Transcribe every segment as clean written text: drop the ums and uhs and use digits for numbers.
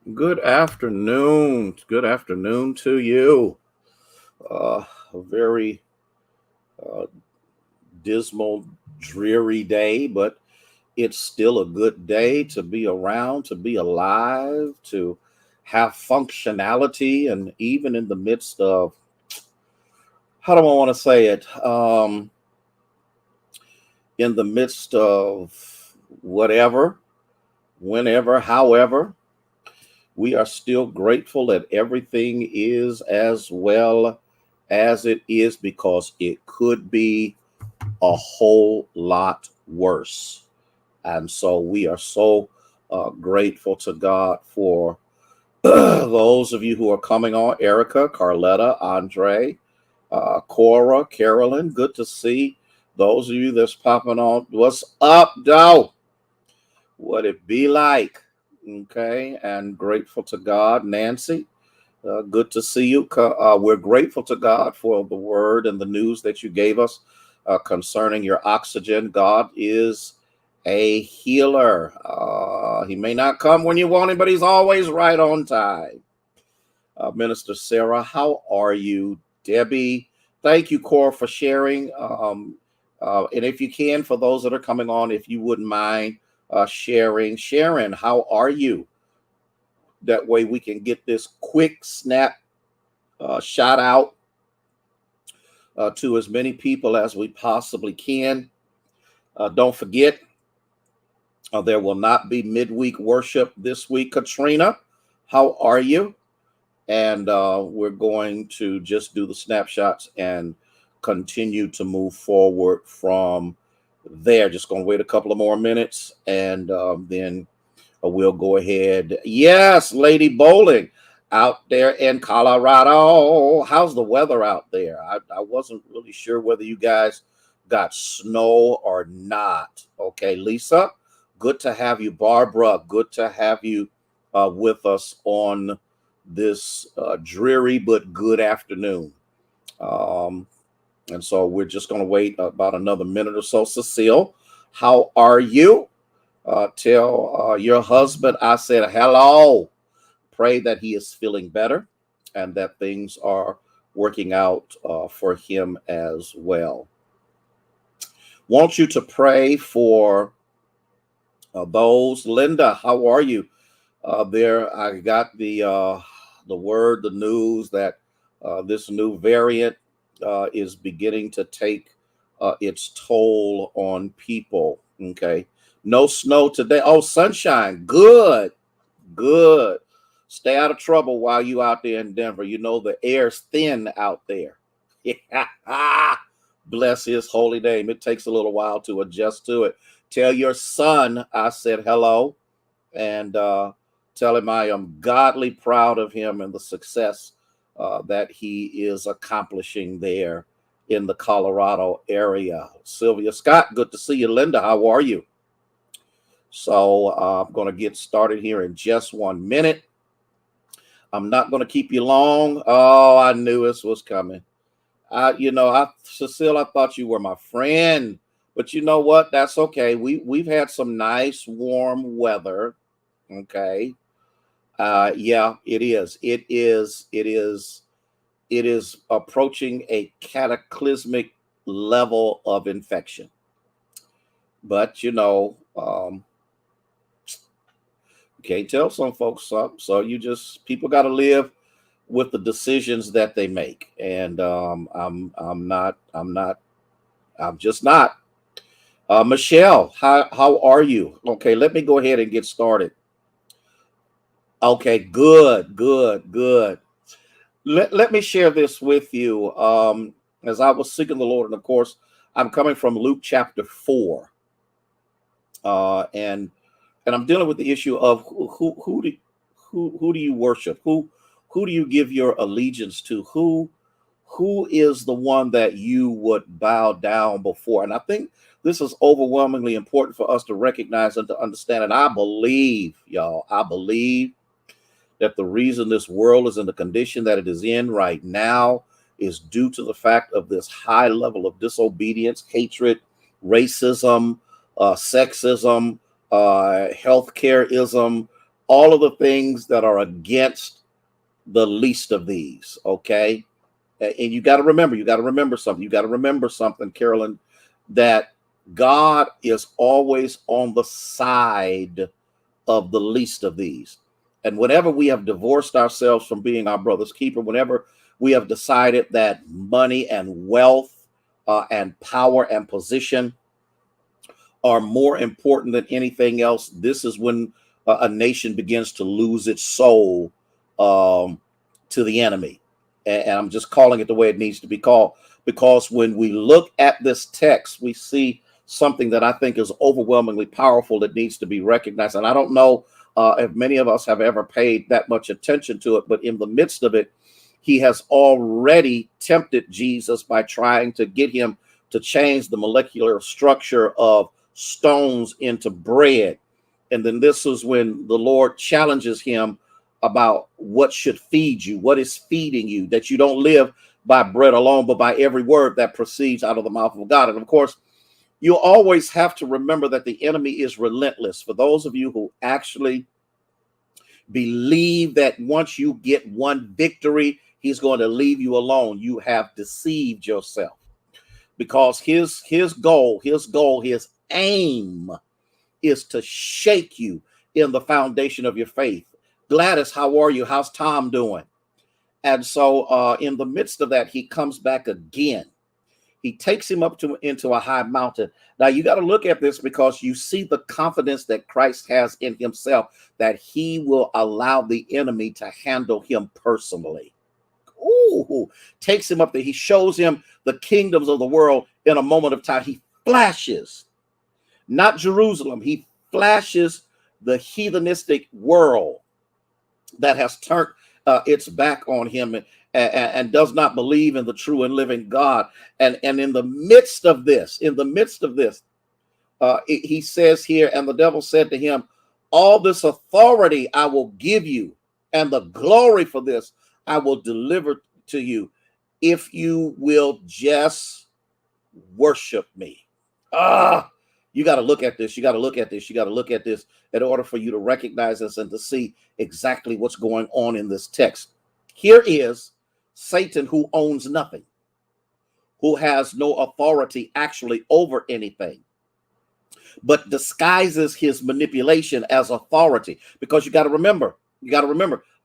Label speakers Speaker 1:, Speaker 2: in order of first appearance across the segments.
Speaker 1: Good afternoon. Good afternoon to you. A very uh, dismal, dreary day, but it's still a good day to be around, to be alive, to have functionality, and even in the midst of, how do I want to say it? In the midst of whatever, whenever, however, we are still grateful that everything is as well as it is because it could be a whole lot worse. And so we are so grateful to God for those of you who are coming on: Erica, Carletta, Andre, Cora, Carolyn. Good to see those of you that's popping on. What's up, Doe? What it be like? Okay, and grateful to God, Nancy. Good to see you. We're grateful to God for the word and the news that you gave us concerning your oxygen. God is a healer. He may not come when you want him, but he's always right on time. Minister Sarah, how are you? Debbie, thank you, Cora, for sharing. And if you can, for those that are coming on, if you wouldn't mind sharing. Sharon, how are you? That way we can get this quick snap shout out to as many people as we possibly can. Don't forget, there will not be midweek worship this week. Katrina, how are you? And we're going to just do the snapshots and continue to move forward from there. Just going to wait a couple of more minutes and then we'll go ahead. Yes, Lady Bowling out there in Colorado. How's the weather out there? I wasn't really sure whether you guys got snow or not. Okay, Lisa, good to have you. Barbara, good to have you with us on this dreary but good afternoon. Um, and so we're just going to wait about another minute or so. Cecile, how are you? Tell your husband I said hello. Pray that he is feeling better and that things are working out for him as well. Want you to pray for those. Linda, how are you? There, I got the word, the news that this new variant is beginning to take its toll on people. Okay, no snow today. Oh, sunshine. Good, good. Stay out of trouble while you out there in Denver. You know the air's thin out there. Yeah. Bless his holy name. It takes a little while to adjust to it. Tell your son I said hello and tell him I am godly proud of him and the success that he is accomplishing there in the Colorado area. Sylvia Scott, good to see you. Linda, how are you? So I'm going to get started here in just 1 minute. I'm not going to keep you long. Oh, I knew this was coming. Cecile, I thought you were my friend, but you know what? That's okay. We've had some nice warm weather. Okay. Yeah, it is. It is. It is. It is approaching a cataclysmic level of infection. But you can't tell some folks something. So you just people got to live with the decisions that they make. And I'm just not. Michelle, how are you? Okay, let me go ahead and get started. Okay, good, good, good. Let me share this with you. As I was seeking the Lord, and of course, I'm coming from Luke chapter 4, and I'm dealing with the issue of who do you worship? Who do you give your allegiance to? Who is the one that you would bow down before? And I think this is overwhelmingly important for us to recognize and to understand. And I believe, y'all, I believe that the reason this world is in the condition that it is in right now is due to the fact of this high level of disobedience, hatred, racism, sexism, healthcareism, all of the things that are against the least of these. Okay. And you got to remember something, Carolyn, that God is always on the side of the least of these. And whenever we have divorced ourselves from being our brother's keeper, whenever we have decided that money and wealth and power and position are more important than anything else, this is when a nation begins to lose its soul um, to the enemy. And I'm just calling it the way it needs to be called, because when we look at this text, we see something that I think is overwhelmingly powerful that needs to be recognized. And I don't know if many of us have ever paid that much attention to it, but in the midst of it, he has already tempted Jesus by trying to get him to change the molecular structure of stones into bread. And then this is when the Lord challenges him about what should feed you, what is feeding you, that you don't live by bread alone, but by every word that proceeds out of the mouth of God. And of course, you'll always have to remember that the enemy is relentless. For those of you who actually believe that once you get one victory, he's going to leave you alone, you have deceived yourself. Because his goal, his aim is to shake you in the foundation of your faith. Gladys, how are you? How's Tom doing? And so in the midst of that, he comes back again. He takes him up into a high mountain. Now, you got to look at this because you see the confidence that Christ has in himself, that he will allow the enemy to handle him personally. Ooh, takes him up there. He shows him the kingdoms of the world in a moment of time. He flashes, not Jerusalem. He flashes the heathenistic world that has turned its back on him and does not believe in the true and living God. And in the midst of this, he says here, and the devil said to him, all this authority I will give you, and the glory for this I will deliver to you, if you will just worship me. You got to look at this. You got to look at this in order for you to recognize this and to see exactly what's going on in this text. Here is Satan, who owns nothing, who has no authority actually over anything, but disguises his manipulation as authority. Because you got to remember,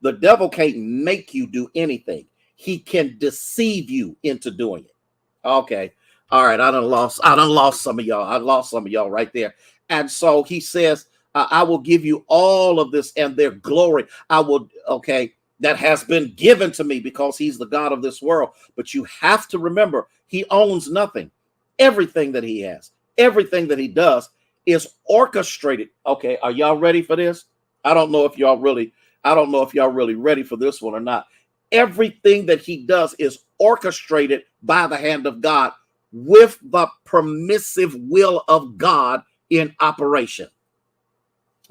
Speaker 1: the devil can't make you do anything. He can deceive you into doing it. Okay. All right. I done lost some of y'all. I lost some of y'all right there. And so he says, I will give you all of this and their glory. That has been given to me, because he's the God of this world. But you have to remember, he owns nothing. Everything that he has, everything that he does is orchestrated. Okay. Are y'all ready for this? I don't know if y'all really ready for this one or not. Everything that he does is orchestrated by the hand of God, with the permissive will of God in operation.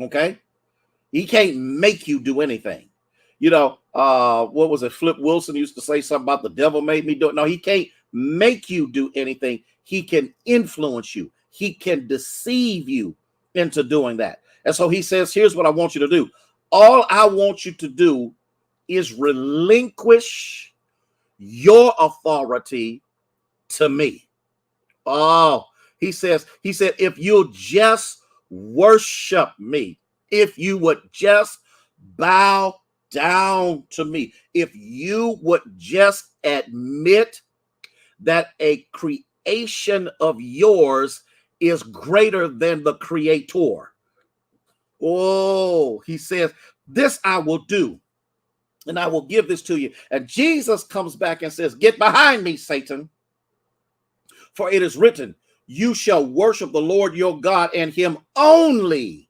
Speaker 1: Okay? He can't make you do anything. You know, what was it? Flip Wilson used to say something about the devil made me do it. No, he can't make you do anything. He can influence you. He can deceive you into doing that. And so he says, here's what I want you to do. All I want you to do is relinquish your authority to me. Oh, he said, if you'll just worship me, if you would just bow down to me, if you would just admit that a creation of yours is greater than the creator. Oh, he says, this I will do, and I will give this to you. And Jesus comes back and says, get behind me, Satan. For it is written, you shall worship the Lord your God, and him only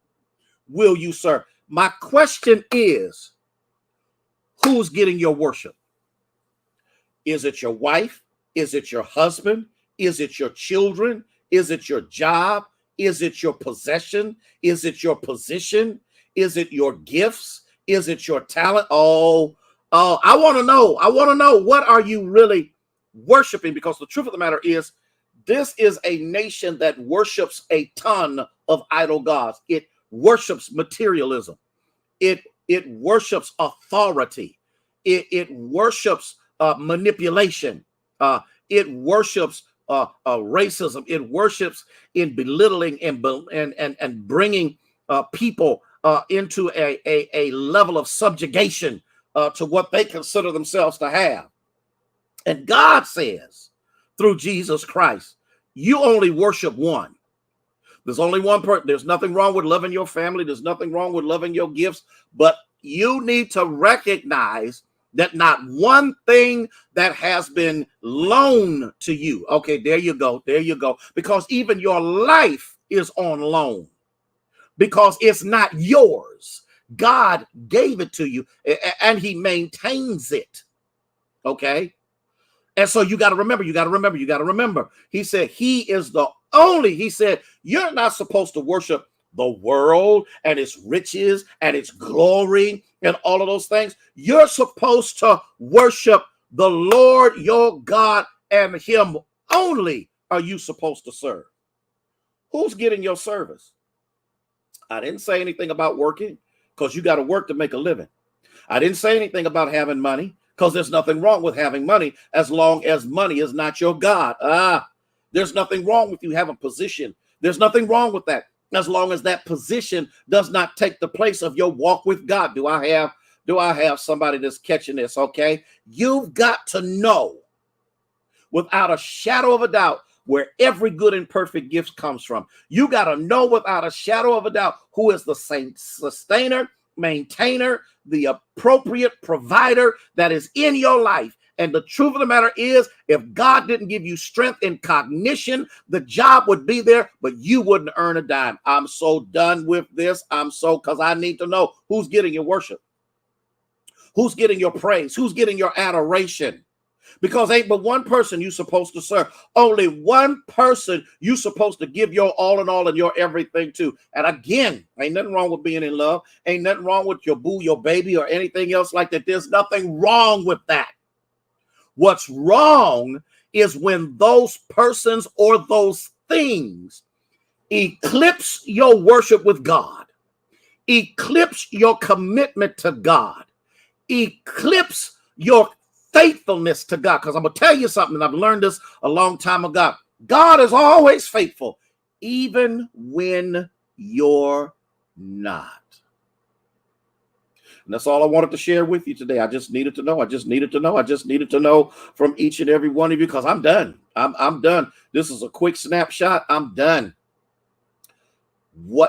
Speaker 1: will you serve. My question is, who's getting your worship? Is it your wife? Is it your husband? Is it your children? Is it your job? Is it your possession? Is it your position? Is it your gifts? Is it your talent? Oh, I want to know. What are you really worshiping? Because the truth of the matter is, this is a nation that worships a ton of idol gods. It worships materialism. It worships authority. It worships manipulation. It worships racism. It worships in belittling and bringing people into a level of subjugation to what they consider themselves to have. And God says, through Jesus Christ, you only worship one. There's only one person. There's nothing wrong with loving your family. There's nothing wrong with loving your gifts. But you need to recognize that not one thing that has been loaned to you. Okay, there you go. There you go. Because even your life is on loan. Because it's not yours. God gave it to you and he maintains it. Okay? And so you got to remember. He said he is the only, he said, you're not supposed to worship the world and its riches and its glory and all of those things. You're supposed to worship the Lord your God, and him only are you supposed to serve. Who's getting your service? I didn't say anything about working, because you got to work to make a living. I didn't say anything about having money, because there's nothing wrong with having money as long as money is not your God. There's nothing wrong with you having position. There's nothing wrong with that as long as that position does not take the place of your walk with God. Do I have somebody that's catching this? Okay. You've got to know without a shadow of a doubt where every good and perfect gift comes from. You got to know without a shadow of a doubt who is the same sustainer, maintainer, the appropriate provider that is in your life. And the truth of the matter is, if God didn't give you strength and cognition, the job would be there, but you wouldn't earn a dime. I'm so done with this. Because I need to know who's getting your worship, who's getting your praise, who's getting your adoration. Because ain't but one person you supposed to serve. Only one person you supposed to give your all in all and your everything to. And again, ain't nothing wrong with being in love. Ain't nothing wrong with your boo, your baby, or anything else like that. There's nothing wrong with that. What's wrong is when those persons or those things eclipse your worship with God, eclipse your commitment to God, eclipse your faithfulness to God. Because I'm going to tell you something, and I've learned this a long time ago. God is always faithful, even when you're not. And that's all I wanted to share with you today. I just needed to know. I just needed to know from each and every one of you, because I'm done. I'm done. This is a quick snapshot. I'm done.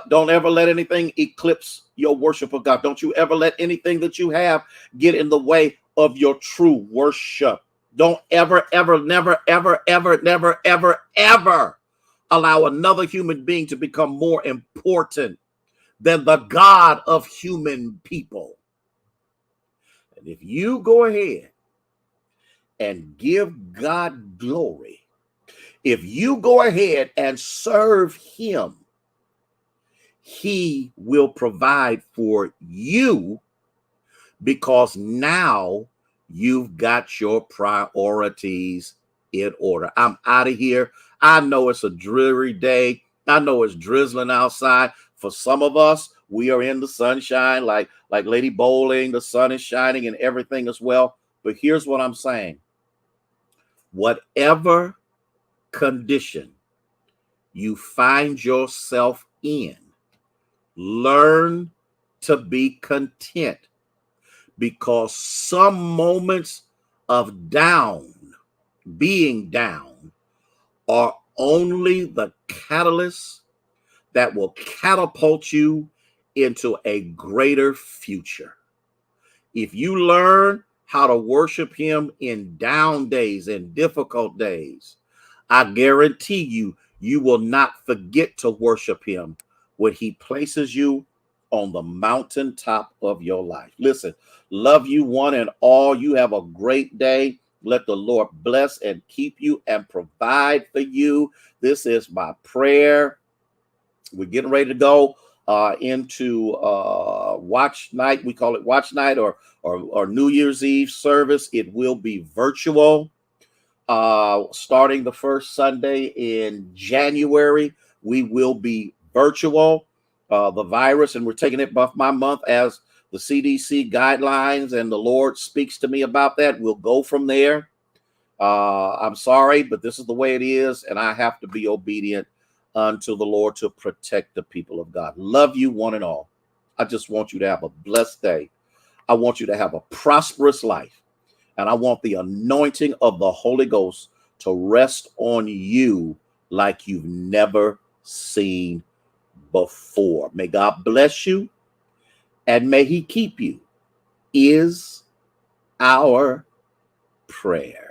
Speaker 1: Don't ever let anything eclipse your worship of God. Don't you ever let anything that you have get in the way of your true worship. Don't ever, never allow another human being to become more important than the God of human people. And if you go ahead and give God glory, if you go ahead and serve him, he will provide for you, because now you've got your priorities in order. I'm out of here. I know it's a dreary day. I know it's drizzling outside. For some of us, we are in the sunshine, like Lady Bowling. The sun is shining and everything as well. But here's what I'm saying. Whatever condition you find yourself in, learn to be content, because some moments of being down, are only the catalyst that will catapult you into a greater future. If you learn how to worship him in down days and difficult days, I guarantee you will not forget to worship him when he places you on the mountaintop of your life. Listen, love you one and all. You have a great day. Let the Lord bless and keep you and provide for you. This is my prayer. We're getting ready to go into watch night. We call it watch night or New Year's Eve service. It will be virtual starting the first Sunday in January. We will be virtual. The virus, and we're taking it month by month as the CDC guidelines and the Lord speaks to me about that, we'll go from there. I'm sorry, but this is the way it is, and I have to be obedient unto the Lord to protect the people of God. Love you one and all. I just want you to have a blessed day. I want you to have a prosperous life, and I want the anointing of the Holy Ghost to rest on you like you've never seen before. May God bless you, and may he keep you, is our prayer.